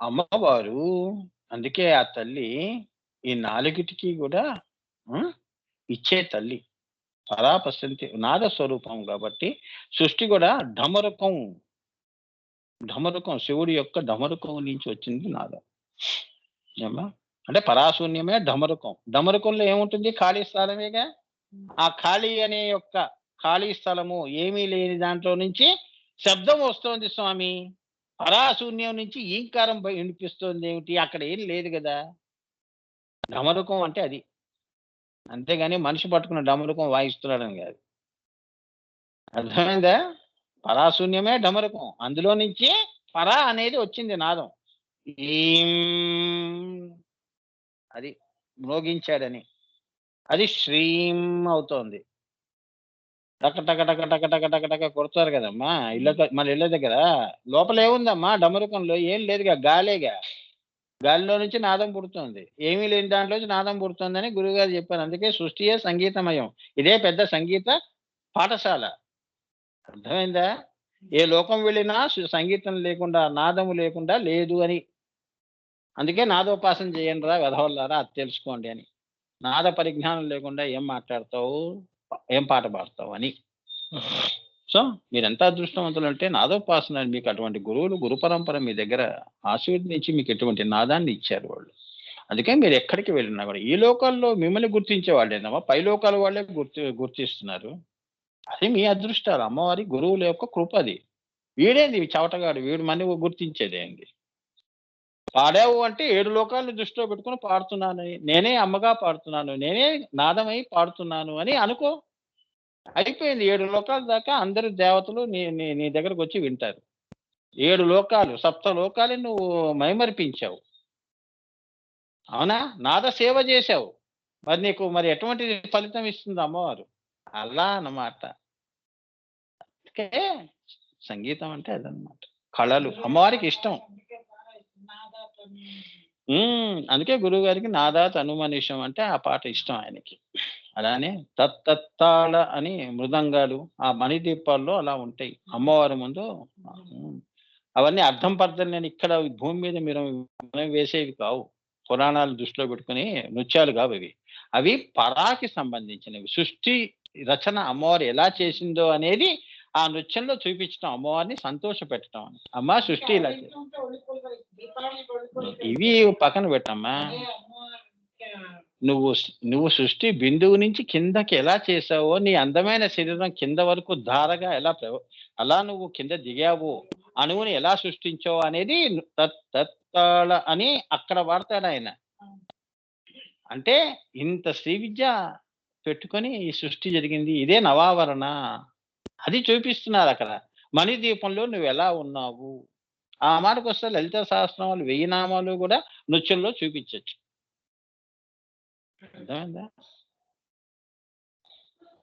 అమ్మవారు అందుకే ఆ తల్లి ఈ నాలుగిటికి కూడా హ్మ్, ఇచ్చే తల్లి. పరాపసంతి నాద స్వరూపం కాబట్టి సృష్టి కూడా ఢమరుకం, ఢమరుకం శివుడి యొక్క ఢమరుకం నుంచి వచ్చింది నాదం. ఏమ్మా? అంటే పరాశూన్యమే ఢమరుకం. ఢమరుకంలో ఏముంటుంది? ఖాళీ స్థలమేగా. ఆ ఖాళీ అనే యొక్క ఖాళీ స్థలము ఏమీ లేని దాంట్లో నుంచి శబ్దం వస్తోంది స్వామి. పరాశూన్యం నుంచి ఈంకారం వినిపిస్తోంది ఏమిటి? అక్కడ ఏం లేదు గదా! ఢమరుకం అంటే అది. అంతేగాని మనిషి పట్టుకున్న డమరుకం వాయిస్తున్నాడని గాదు. అర్థమైందా? పరాశూన్యమే డమరుకం. అందులో నుంచి పరా అనేది వచ్చింది నాదం. ఈం అది మ్రోగించాడని. అది శ్రీం అవుతోంది. టక టక టక టక టక టక టక కొడతారు కదమ్మా! మన ఇళ్ళ దగ్గర. లోపల ఏముందమ్మా డమరుకంలో? ఏం లేదుగా గాలేగా. గాలిలో నుంచి నాదం పుడుతోంది. ఏమీ లేని దాంట్లో నుంచి నాదం పుడుతోందని గురువుగారు చెప్పారు. అందుకే సృష్టియే సంగీతమయం. ఇదే పెద్ద సంగీత పాఠశాల. అర్థమైందా? ఏ లోకం వెళ్ళినా సంగీతం లేకుండా, నాదము లేకుండా లేదు అని. అందుకే నాదోపాసన చేయండిరా వెధవల్లారా అది తెలుసుకోండి అని. నాద పరిజ్ఞానం లేకుండా ఏం మాట్లాడతావు? ఏం పాట పాడతావు అని. సో, మీరెంత అదృష్టవంతులంటే నాదోపాసన మీకు అటువంటి గురువులు, గురు పరంపర మీ దగ్గర ఆశీర్వదించి మీకు ఎటువంటి నాదాన్ని ఇచ్చారు వాళ్ళు. అందుకే మీరెక్కడికి వెళ్ళినా కూడా ఈ లోకాల్లో మిమ్మల్ని గుర్తించే వాళ్ళేనమ్మా పై లోకాల వాళ్ళే గుర్తిస్తున్నారు. అది మీ అదృష్టాలు. అమ్మవారి గురువుల యొక్క కృప అది. వీడేంది చవటగాడు వీడు మన్ని గుర్తించేదేంది? పాడావు అంటే 7 లోకాలను దృష్టిలో పెట్టుకొని పాడుతున్నానని. నేనే అమ్మగా పాడుతున్నాను. నేనే నాదమై పాడుతున్నాను అని అనుకో. అయిపోయింది. 7 లోకాల దాకా అందరు దేవతలు నీ నీ నీ దగ్గరకొచ్చి వింటారు. 7 లోకాలు, సప్త లోకాలని నువ్వు మైమరిపించావు. అవునా? నాద సేవ చేశావు. మరి నీకు మరి ఎటువంటి ఫలితం ఇస్తుంది అమ్మవారు? అలా అన్నమాట. అందుకే సంగీతం అంటే అదనమాట. కళలు అమ్మవారికి ఇష్టం. అందుకే గురువుగారికి నాదా తనుమనిషం అంటే ఆ పాట ఇష్టం ఆయనకి. అలానే తత్తత్తాళ అని మృదంగాలు ఆ మణిదీపాల్లో అలా ఉంటాయి. అమ్మవారి ముందు హ్మ్. అవన్నీ అర్థం పర్థం లేని ఇక్కడ భూమి మీద మనం వేసేవి కావు. పురాణాలు దృష్టిలో పెట్టుకొని నృత్యాలు కావవి. అవి పరాకి సంబంధించినవి. సృష్టి రచన అమ్మవారు ఎలా చేసిందో అనేది ఆ నృత్యంలో చూపించటం. అమ్మవారిని సంతోషపెట్టటం అని. అమ్మ సృష్టి ఇలా ఇవి పక్కన పెట్టమ్మా. నువ్వు నువ్వు సృష్టి బిందువు నుంచి కిందకి ఎలా చేసావో నీ అందమైన శరీరం కింద వరకు ధారగా ఎలా అలా నువ్వు కింద దిగావు అణువుని ఎలా సృష్టించావు అనేది తత్తాళ అని అక్కడ వాడతాడు ఆయన. అంటే ఇంత శ్రీ విద్య పెట్టుకొని ఈ సృష్టి జరిగింది. ఇదే నవావరణ. అది చూపిస్తున్నారు అక్కడ. మణిదీపంలో నువ్వు ఎలా ఉన్నావు? ఆ మాటకొస్తే లలిత సహస్రనామాలు 1000 నామాలు కూడా నృత్యంలో చూపించొచ్చు. అర్థమైందా?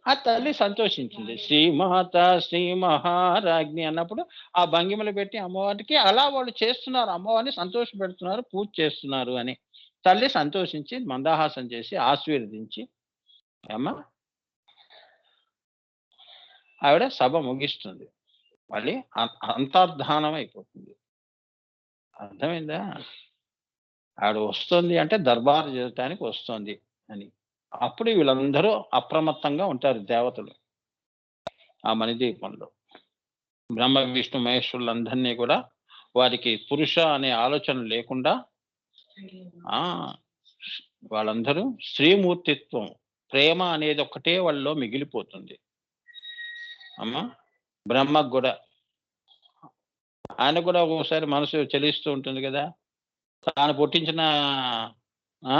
ఆ తల్లి సంతోషించింది. శ్రీమాత శ్రీ మహారాజ్ఞి అన్నప్పుడు ఆ భంగిమలు పెట్టి అమ్మవారికి అలా వాళ్ళు చేస్తున్నారు. అమ్మవారిని సంతోషపెడుతున్నారు, పూజ చేస్తున్నారు అని. తల్లి సంతోషించి మందహాసం చేసి ఆశీర్వదించి ఏమ్మా ఆవిడ సభ ముగిస్తుంది. మళ్ళీ అంతర్ధానం అయిపోతుంది. అర్థమైందా? ఆవిడ వస్తుంది అంటే దర్బారు చేయటానికి వస్తోంది అని. అప్పుడు వీళ్ళందరూ అప్రమత్తంగా ఉంటారు దేవతలు. ఆ మణిదీపంలో. బ్రహ్మ, విష్ణు, మహేశ్వరులందరినీ కూడా వారికి పురుష అనే ఆలోచన లేకుండా ఆ! వాళ్ళందరూ శ్రీమూర్తిత్వం, ప్రేమ అనేది ఒక్కటే వాళ్ళలో మిగిలిపోతుంది. అమ్మా! బ్రహ్మకు గూడా. ఆయనకు గూడా ఒక్కొక్కసారి మనసు చలిస్తూ ఉంటుంది గదా! తాను పుట్టించిన ఆ!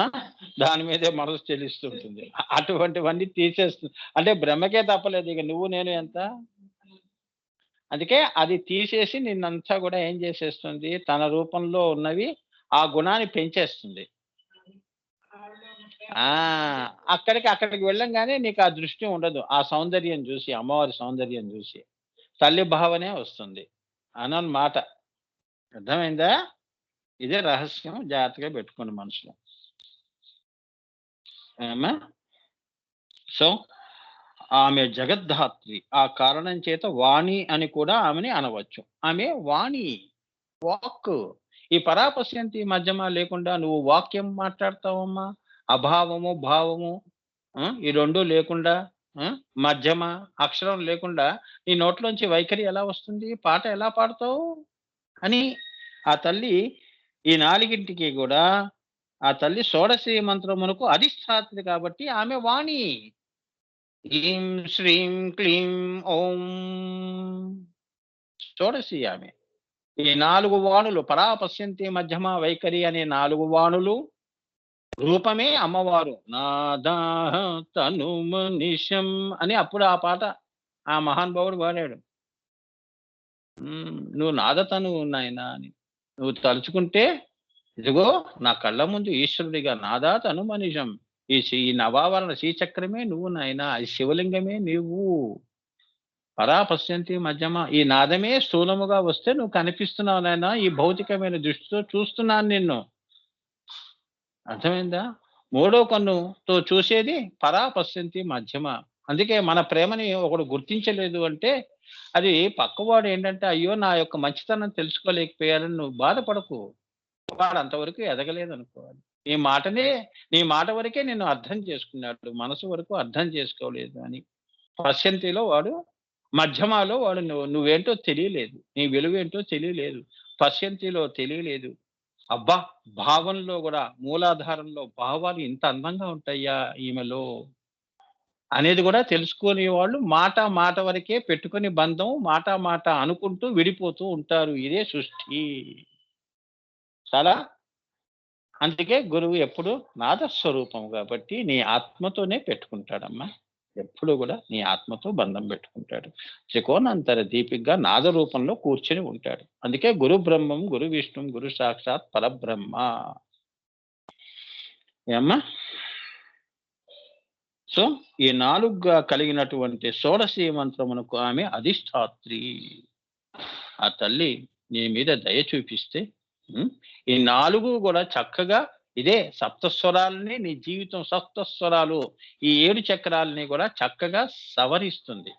దాని మీదే మనసు చెలిస్తూ ఉంటుంది. అటువంటివన్నీ అంటే బ్రహ్మకే తప్పలేదు. ఇక నువ్వు నేను ఎంత? అందుకే అది తీసేసి నిన్నంతా గూడా ఏం చేసేస్తుంది? తన రూపంలో ఉన్నవి ఆ గుణాన్ని పెంచేస్తుంది. ఆ! అక్కడికి వెళ్ళంగానే నీకు ఆ దృష్టి ఉండదు. ఆ సౌందర్యం జూసి, అమ్మవారి సౌందర్యం జూసి. తల్లి భావనే వస్తుంది. అననమాట. అర్థమైందా? ఇదే రహస్యం జాగ్రత్తగా పెట్టుకోండి మనసులో. ఏమ్మా? సో, ఆమె జగద్ధాత్రి. ఆ కారణం చేత వాణి అని కూడా ఆమెని అనవచ్చు. ఆమె వాణి, వాక్కు. ఈ పరాపశ్యంతి మధ్యమ లేకుండా నువ్వు వాక్యం మాట్లాడతావమ్మా? అభావము, భావము ఈ 2 లేకుండా ఆ! మధ్యమ, అక్షరం లేకుండా నీ నోట్లోంచి వైఖరి ఎలా వస్తుంది? పాట ఎలా పాడతావు? అని ఆ తల్లి ఈ 4కి గూడా ఆ తల్లి షోడశి మంత్రమునకు అధిష్టాత్రి కాబట్టి ఆమె వాణి. ఈం శ్రీం క్లీం ఓం షోడశి ఆమె. ఈ 4 వాణులు పరాపశ్యంతి మధ్యమ వైఖరి అనే 4 వాణులు రూపమే అమ్మవారు. నాదాహ తనుమనిశం అని అప్పుడు ఆ పాట ఆ మహానుభావుడు పాడాడు. నువ్వు నాదతనువు నాయనా అని. నువ్వు తలుచుకుంటే ఇదిగో నా కళ్ళ ముందు ఈశ్వరుడిగా నాదా తనుమనిశం. ఈ నవావరణ శ్రీచక్రమే నువ్వు నాయనా. ఈ శివలింగమే నీవు. పరాపశ్యంతి మధ్యమ ఈ నాదమే స్థూలముగా వస్తే నువ్వు కనిపిస్తున్నావు నాయనా. ఈ భౌతికమైన దృష్టితో చూస్తున్నాను నిన్ను. అర్థమైందా? మూడో కన్నుతో చూసేది పరాపశ్యంతి మధ్యమ. అందుకే మన ప్రేమని ఒకడు గుర్తించలేదు అంటే అది పక్కవాడు ఏంటంటే అయ్యో నా యొక్క మంచితనం తెలుసుకోలేకపోయాలని నువ్వు బాధపడకు. వాడు అంతవరకు ఎదగలేదనుకోవాలి. నీ మాట వరకే నిన్ను అర్థం చేసుకున్నాడు. మనసు వరకు అర్థం చేసుకోలేదు అని. పశ్యంతిలో వాడు మధ్యమాలో వాడు నువ్వేంటో తెలియలేదు. నీ విలువేంటో తెలియలేదు. పశ్యంతిలో తెలియలేదు. అబ్బా! భావంలో గూడా మూలాధారంలో భావాలు ఇంత అందంగా ఉంటాయా ఈమెలో అనేది గూడా తెలుసుకోని వాళ్ళు మాట వరకే పెట్టుకొని బంధం మాట అనుకుంటూ విడిపోతూ ఉంటారు. ఇదే సృష్టి. చాలా అందుకే గురువు ఎప్పుడు నాదస్వరూపం కాబట్టి నీ ఆత్మతోనే పెట్టుకుంటాడమ్మా. ఎప్పుడు గూడా నీ ఆత్మతో బంధం పెట్టుకుంటాడు. త్రికోణాంతర దీపికగా నాద రూపంలో కూర్చొని ఉంటాడు. అందుకే గురు బ్రహ్మం, గురు విష్ణుం, గురు సాక్షాత్ పరబ్రహ్మ. ఏమ్మా? సో ఈ 4గా కలిగినటువంటి షోడశీ మంత్రమునకు ఆమె అధిష్టాత్రి. ఆ తల్లి నీ మీద దయ చూపిస్తే ఈ 4 కూడా చక్కగా ఇదే సప్తస్వరాలని నీ జీవితం సప్తస్వరాలు ఈ 7 చక్రాలని కూడా చక్కగా సవరిస్తుంది.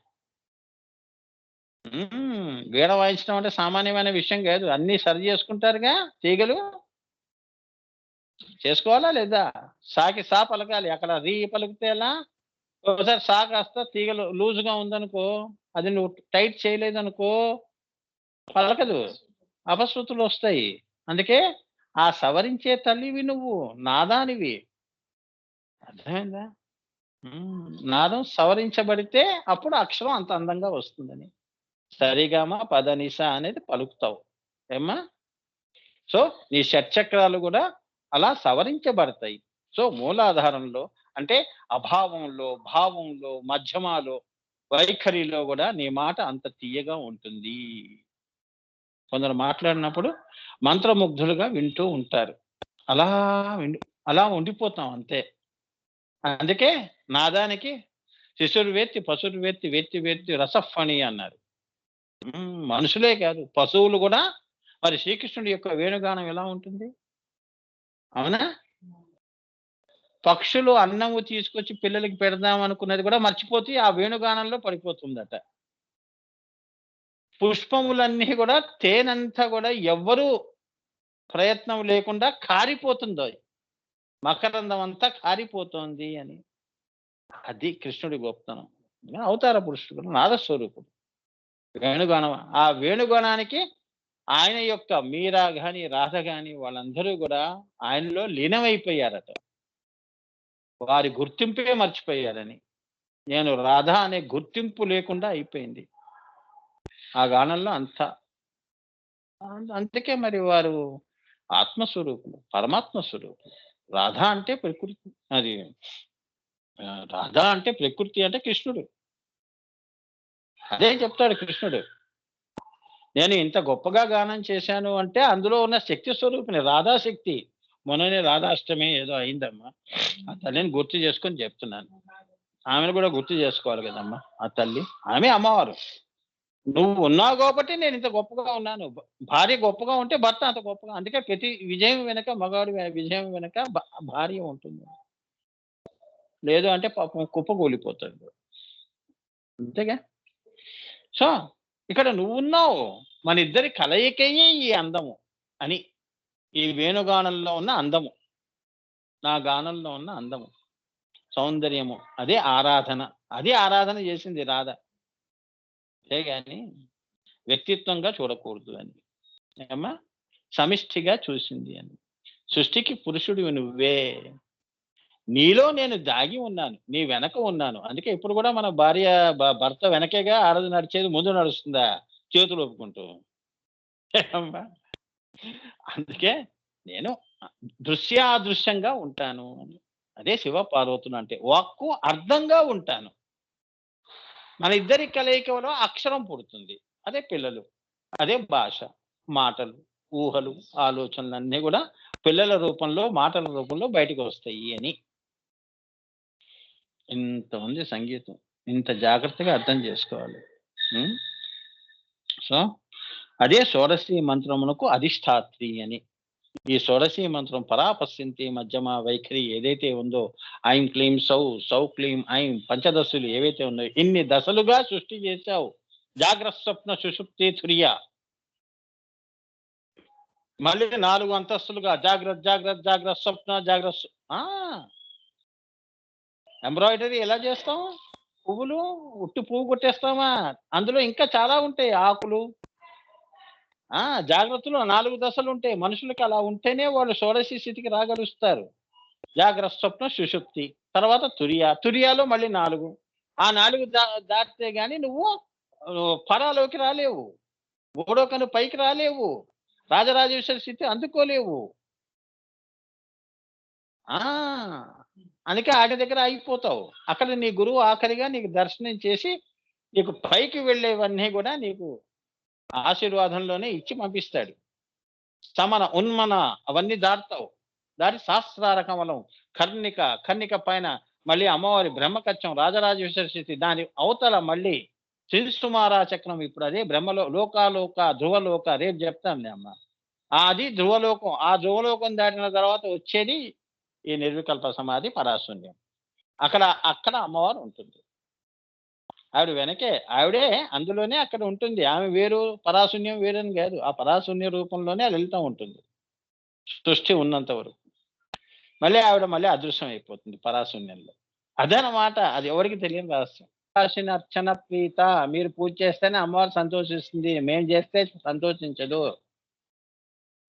వీణ వాయించడం అంటే సామాన్యమైన విషయం కాదు. అన్నీ సరి చేసుకుంటారుగా తీగలు. చేసుకోవాలా లేదా? సాకి సా పలకాలి. అక్కడ రీ పలికితే ఎలా? ఒకసారి సా కాస్త తీగలు లూజ్‌గా ఉందనుకో, అది నువ్వు టైట్ చేయలేదనుకో పలకదు. అపశృతులొస్తాయి. అందుకే ఆ సవరించే తల్లివి నువ్వు. నాదానివి. అర్థమైందా? నాదం సవరించబడితే అప్పుడు అక్షరం అంత అందంగా వస్తుందని. సరిగమ పదనిస అనేది పలుకుతావు. ఏమ్మా? సో, నీ షట్‌చక్రాలు గూడా అలా సవరించబడతాయి. సో, మూలాధారంలో అంటే అభావంలో, భావంలో, మధ్యమాలో, వైఖరిలో గూడా నీ మాట అంత తియ్యగా ఉంటుంది. కొందరు మాట్లాడినప్పుడు మంత్రముగ్ధులుగా వింటూ ఉంటారు. అలా అలా ఉండిపోతాం అంతే. అందుకే నాదానికి శిశుర్వేత్తి, పశుర్వేత్తి, వేత్తి వేత్తి రసఫణి అన్నారు. మనుషులే కాదు పశువులు గూడా మరి శ్రీకృష్ణుడి యొక్క వేణుగానం ఎలా ఉంటుంది? అవునా? పక్షులు అన్నము తీసుకొచ్చి పిల్లలకి పెడదాం అనుకున్నది కూడా మర్చిపోతే ఆ వేణుగానంలో పడిపోతుందట. పుష్పములన్నీ కూడా తేనంతా కూడా ఎవ్వరూ ప్రయత్నం లేకుండా కారిపోతుందోయ్. మకరందం అంతా కారిపోతోంది అని. అది కృష్ణుడి గొప్పతనం. అవతార పురుషుడు నాదస్వరూపుడు. వేణుగానం ఆ వేణుగానానికి ఆయన యొక్క మీరా గాని, రాధ గాని వాళ్ళందరూ గూడా ఆయనలో లీనమైపోయారట. వారి గుర్తింపే మర్చిపోయారని. నేను రాధ అనే గుర్తింపు లేకుండా అయిపోయింది. ఆ గానంలో అంతా. అందుకే మరి వారు ఆత్మస్వరూపులు, పరమాత్మ స్వరూపులు. రాధ అంటే ప్రకృతి. అది రాధ అంటే ప్రకృతి అంటే కృష్ణుడు. అదే చెప్తాడు కృష్ణుడు. నేను ఇంత గొప్పగా గానం చేశాను అంటే అందులో ఉన్న శక్తి స్వరూపిణి రాధా శక్తి. మొన్ననే రాధాష్టమి ఏదో అయిందమ్మా. ఆ తల్లిని గుర్తు చేసుకొని చెప్తున్నాను. ఆమెను కూడా గుర్తు చేసుకోవాలి కదమ్మా ఆ తల్లి. ఆమె అమ్మవారు. నువ్వు ఉన్నావు కాబట్టి నేను ఇంత గొప్పగా ఉన్నాను. భార్య గొప్పగా ఉంటే భర్త అంత గొప్పగా. అందుకే ప్రతి విజయం వెనక మగాడు విజయం వెనక భార్య ఉంటుంది. లేదు అంటే పాపం కుప్పకూలిపోతాడు. అంతేగా? సో ఇక్కడ నువ్వున్నావు. మన ఇద్దరి కలయికయే ఈ అందము అని ఈ వేణుగానంలో ఉన్న అందము, నా గానంలో ఉన్న అందము, సౌందర్యము అదే ఆరాధన. అదే ఆరాధన చేసింది రాధ. అంతేగాని వ్యక్తిత్వంగా చూడకూడదు అని. ఏమ్మా? సమిష్టిగా చూసింది అని. సృష్టికి పురుషుడివి నువ్వే. నీలో నేను దాగి ఉన్నాను. నీ వెనక ఉన్నాను. అందుకే ఇప్పుడు గూడా మన భార్య భర్త వెనకేగా ఆడది నడిచేది, ముందు నడుస్తుందా? చేతులు ఊపుకుంటూ. ఏమ్మా? అందుకే నేను దృశ్యాదృశ్యంగా ఉంటాను అని. అదే శివ పార్వతులు అంటే. వాక్కు అర్థంగా ఉంటాను. మన ఇద్దరి కలయికలో అక్షరం పుడుతుంది. అదే పిల్లలు. అదే భాష, మాటలు, ఊహలు, ఆలోచనలన్నీ గూడా పిల్లల రూపంలో, మాటల రూపంలో బయటికొస్తాయి అని. ఇంత ఉంది సంగీతం. ఇంత జాగ్రత్తగా అర్థం జేసుకోవాలి. హ్మ్. సో, అదే షోడశి మంత్రమునకు అధిష్టాత్రి అని. ఈ షోడశి మంత్రం పరాపశ్యంతి మధ్యమ వైఖరి ఏదైతే ఉందో, ఐం క్లీం సౌ, సౌ క్లీం ఐం పంచదశలు ఏవైతే ఉన్నాయో, ఇన్ని దశలుగా సృష్టి చేశావు. జాగ్రత్త, స్వప్న, సుషుప్తి, తురియ. మళ్ళీ 4 అంతస్తులుగా జాగ్రత్త, జాగ్రత్త, జాగ్రత్త, స్వప్న, జాగ్రత్త ఆ! ఎంబ్రాయిడరీ ఎలా చేస్తాం? పువ్వులు ఉట్టి పువ్వు కొట్టేస్తామా? అందులో ఇంకా చాలా ఉంటాయి. ఆకులు, ఆ! జాగ్రత్తలో 4 దశలుంటాయి. మనుషులకి అలా ఉంటేనే వాళ్ళు షోడశి స్థితికి రాగలుస్తారు. జాగ్రత్త, స్వప్న, సుషుప్తి. తర్వాత తురియ. తురియాలో మళ్ళీ 4. ఆ 4 దాటితే గాని నువ్వు పరాలోకి రాలేవు. మూడో కన్ను పైకి రాలేవు. రాజరాజేశ్వరి స్థితి అందుకోలేవు. ఆ! అందుకే ఆడి దగ్గర ఆగిపోతావు. అక్కడ నీ గురువు ఆఖరిగా నీకు దర్శనం చేసి, నీకు పైకి వెళ్ళేవన్నీ గూడా నీకు ఆశీర్వాదంలోనే ఇచ్చి పంపిస్తాడు. సమన, ఉన్మన అవన్నీ దాటుతావు. దాటి సహస్రార కమలం, కర్ణిక, కర్ణిక పైన మళ్ళీ అమ్మవారి బ్రహ్మకచ్చం, రాజరాజేశ్వరి స్థితి, దాని అవతల మళ్ళీ త్రిసుమారా చక్రం. ఇప్పుడు అదే బ్రహ్మలో లోకాలోక, ధ్రువలోక రేపు చెప్తానులే అమ్మ. అది ధ్రువలోకం. ఆ ధ్రువలోకం దాటిన తర్వాత వచ్చేది ఈ నిర్వికల్ప సమాధి పరాశూన్యం. అక్కడ అక్కడ అమ్మవారు ఉంటుంది. ఆవిడ వెనకే ఆవిడే అందులోనే అక్కడ ఉంటుంది. ఆమె వేరు, పరాశూన్యం వేరని గాదు. ఆ పరాశూన్య రూపంలోనే ఆ లలిత ఉంటుంది. సృష్టి ఉన్నంత వరకు. మళ్ళీ ఆవిడ మళ్ళీ అదృశ్యం అయిపోతుంది పరాశూన్యంలో. అదనమాట. అది ఎవరికీ తెలియని రహస్యం. రాసిన అర్చన ప్రీత. మీరు పూజ చేస్తేనే అమ్మవారు సంతోషిస్తుంది. మేము చేస్తే సంతోషించదు.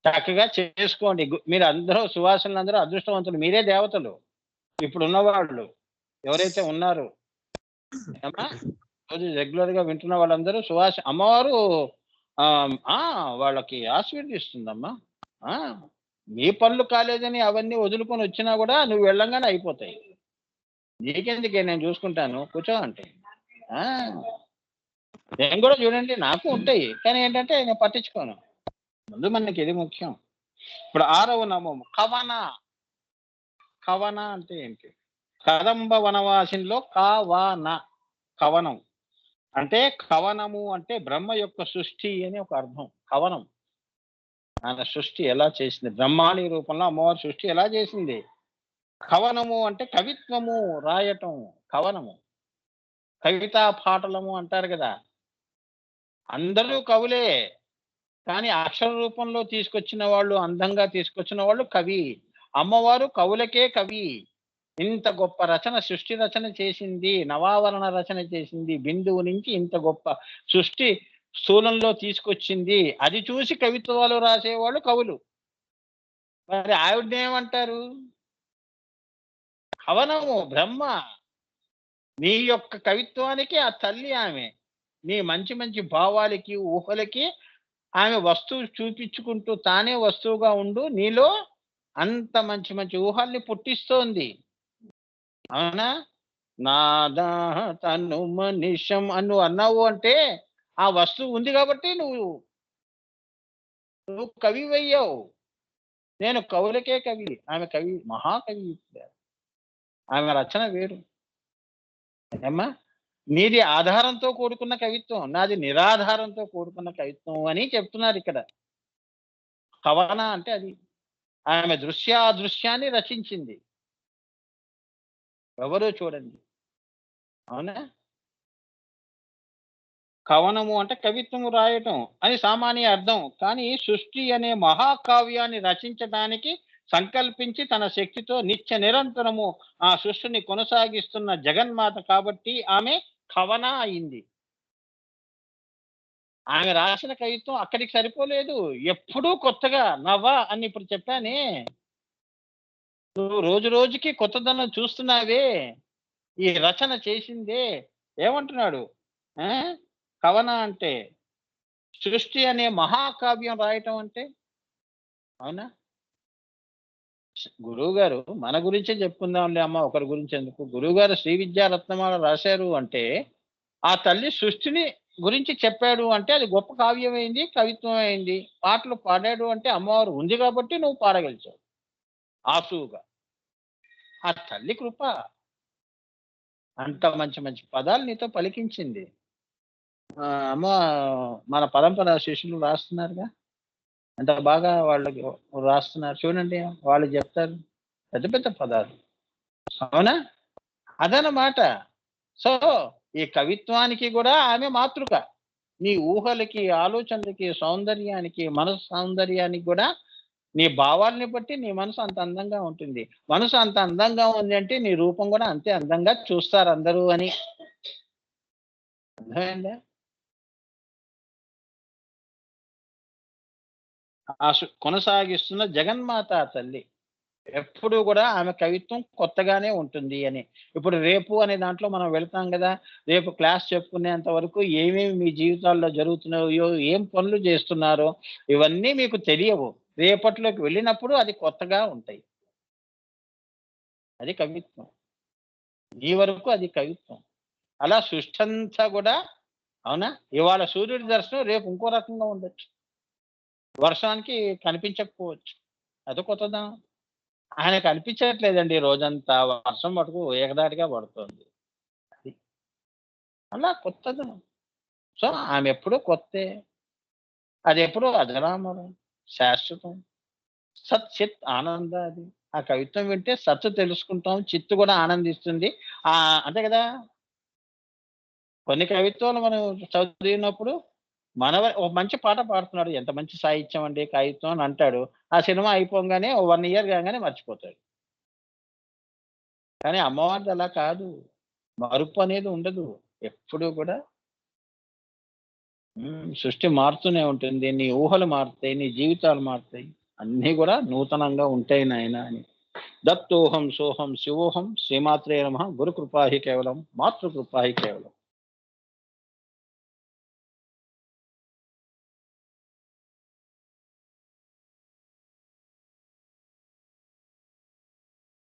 చక్కగా చేసుకోండి. మీరందరూ సువాసనులందరూ అదృష్టవంతులు. మీరే దేవతలు. ఇప్పుడున్నవాళ్ళు. ఎవరైతే ఉన్నారో ఏమ్మా? రోజు రెగ్యులర్‌గా వింటున్న వాళ్ళందరూ అమ్మవారు ఆ! వాళ్ళకి ఆశీర్వదిస్తుందమ్మా. ఆ! మీ పనులు కాలేదని అవన్నీ వదులుకొని వచ్చినా గూడా నువ్వు వెళ్ళంగానే అయిపోతాయి. నీకెందుకే నేను చూసుకుంటాను కూర్చో అంటే. ఆ! నేను గూడా చూడండి నాకు ఉంటాయి. కానీ ఏంటంటే నేను పట్టించుకోను. ముందు మనకి ఇది ముఖ్యం. ఇప్పుడు 6వ నామం కవన. కవన అంటే ఏంటి? కదంబ వనవాసినిలో కవన. కవనం. అంటే కవనము అంటే బ్రహ్మ యొక్క సృష్టి అని ఒక అర్థం. కవనం. ఆయన సృష్టి ఎలా చేసింది? బ్రహ్మాండి రూపంలో అమ్మవారి సృష్టి ఎలా చేసింది? కవనము అంటే కవిత్వము రాయటం. కవనము. కవితా పాటలము అంటారు గదా! అందరూ కవులే. కానీ అక్షర రూపంలో తీసుకొచ్చిన వాళ్ళు, అందంగా తీసుకొచ్చిన వాళ్ళు కవి. అమ్మవారు కవులకే కవి. ఇంత గొప్ప రచన, సృష్టి రచన చేసింది. నవావరణ రచన చేసింది. బిందువు నుంచి ఇంత గొప్ప సృష్టి స్థూలంలో తీసుకొచ్చింది. అది చూసి కవిత్వాలు రాసేవాళ్ళు కవులు. మరి ఆవిడనేమంటారు? కవనము, బ్రహ్మ. నీ యొక్క కవిత్వానికి ఆ తల్లి ఆమె. నీ మంచి మంచి భావాలకి, ఊహలకి ఆమె వస్తువు చూపించుకుంటూ తానే వస్తువుగా ఉండు నీలో అంత మంచి మంచి ఊహల్ని పుట్టిస్తోంది. అవునా? నాదా తను మనిషం అని నువ్వు అన్నావు అంటే, ఆ వస్తువు ఉంది కాబట్టి నువ్వు నువ్వు కవివయ్యావు. నేను కవులకే కవి. ఆమె కవి, మహాకవి. ఆమె రచన వేరు. ఏమ్మా? నీది ఆధారంతో కూడుకున్న కవిత్వం. నాది నిరాధారంతో కూడుకున్న కవిత్వం అని చెప్తున్నారిక్కడ. కవన అంటే అది. ఆమె దృశ్యాదృశ్యాన్ని రచించింది. ఎవరో చూడండి. అవునా? కవనము అంటే కవిత్వము రాయటం అని సామాన్య అర్థం. కానీ సృష్టి అనే మహాకావ్యాన్ని రచించడానికి సంకల్పించి తన శక్తితో నిత్య నిరంతరము ఆ సృష్టిని కొనసాగిస్తున్న జగన్మాత కాబట్టి ఆమె కవన అయింది. ఆమె రాసిన కవిత్వం అక్కడికి సరిపోలేదు. ఎప్పుడూ కొత్తగా అని ఇప్పుడు చెప్పానే. నువ్వు రోజు రోజుకి కొత్తదనం చూస్తున్నావే. ఈ రచన చేసిందే ఏమంటున్నాడు? ఆ! కవన అంటే సృష్టి అనే మహాకావ్యం రాయటం అంటే అవునా? గురువుగారు మన గురించే చెప్పుకుందాంలే అమ్మ ఒకరి గురించి ఎందుకు? గురువుగారు శ్రీ విద్యా రత్నమాల రాశారు అంటే, ఆ తల్లి సృష్టిని గురించి చెప్పాడు అంటే అది గొప్ప కావ్యమైంది, కవిత్వం అయింది. పాటలు పాడాడు అంటే అమ్మవారు ఉంది కాబట్టి నువ్వు పాడగలిచావు. ఆసువుగా. ఆ తల్లి కృప. అంత మంచి మంచి పదాలు నీతో పలికించింది. అమ్మ మన పరంపర శిష్యులు రాస్తున్నారుగా. ఎంత బాగా వాళ్ళకి రాస్తున్నారు చూడండి. వాళ్ళు చెప్తారు. పెద్ద పెద్ద పదాలు. అవునా? అదనమాట. సో, ఈ కవిత్వానికి గూడా ఆమె మాతృక. నీ ఊహలకి, ఆలోచనలకి, సౌందర్యానికి, మనసు సౌందర్యానికి గూడా నీ భావాల్ని బట్టి నీ మనసు అంత అందంగా ఉంటుంది. మనసు అంత అందంగా ఉంది అంటే నీ రూపం గూడా అంతే అందంగా చూస్తారందరూ అని. అర్థమైందా? కొనసాగిస్తున్న జగన్మాత ఆ తల్లి. ఎప్పుడూ గూడా ఆమె కవిత్వం కొత్తగానే ఉంటుంది అని. ఇప్పుడు రేపు అనే దాంట్లో మనం వెళ్తాం గదా! రేపు క్లాస్ చెప్పుకునేంత వరకు ఏమేమి మీ జీవితాల్లో జరుగుతున్నాయో, ఏం పనులు జేస్తున్నారో ఇవన్నీ మీకు తెలియవు. రేపటిలోకి వెళ్ళినప్పుడు అది కొత్తగా ఉంటాయి. అది కవిత్వం. ఈ వరకు అది కవిత్వం. అలా సృష్టంతా గూడా అవునా? ఇవాళ సూర్యుడి దర్శనం రేపు ఇంకో రకంగా ఉండొచ్చు. వర్షానికి కనిపించకపోవచ్చు. అదో కొత్తదనం. ఆయన కనిపించట్లేదండి రోజంతా. వర్షం మటుకు ఏకధాటిగా పడుతోంది. అది. అలా కొత్తదనం. సో, ఆమెప్పుడు కొత్తే. అదెప్పుడూ అజరామరం, శాశ్వతం. సత్ చిత్ ఆనంద అది. ఆ కవిత్వం వింటే సత్తు తెలుసుకుంటాం. చిత్తు కూడా ఆనందిస్తుంది. అంతే కదా! కొన్ని కవిత్వాలు మనం చదివినప్పుడు ఒక మంచి పాట పాడుతున్నాడు. ఎంత మంచి సాహిత్యం అండి కవిత్వం అని అంటాడు. ఆ సినిమా అయిపోంగానే ఓ 1 ఇయర్ కాంగానే మర్చిపోతాడు. కానీ అమ్మవారిది అలా కాదు. మరుపు అనేది ఉండదు. ఎప్పుడూ కూడా సృష్టి మారుతూనే ఉంటుంది. నీ ఊహలు మారుతాయి. నీ జీవితాలు మారుతాయి. అన్నీ గూడా నూతనంగా ఉంటాయి నాయనా అని. దత్తోహం సోహం శివోహం శ్రీమాత్రే నమః గురు కృపా హి కేవలం మాతృ కృపా హి కేవలం.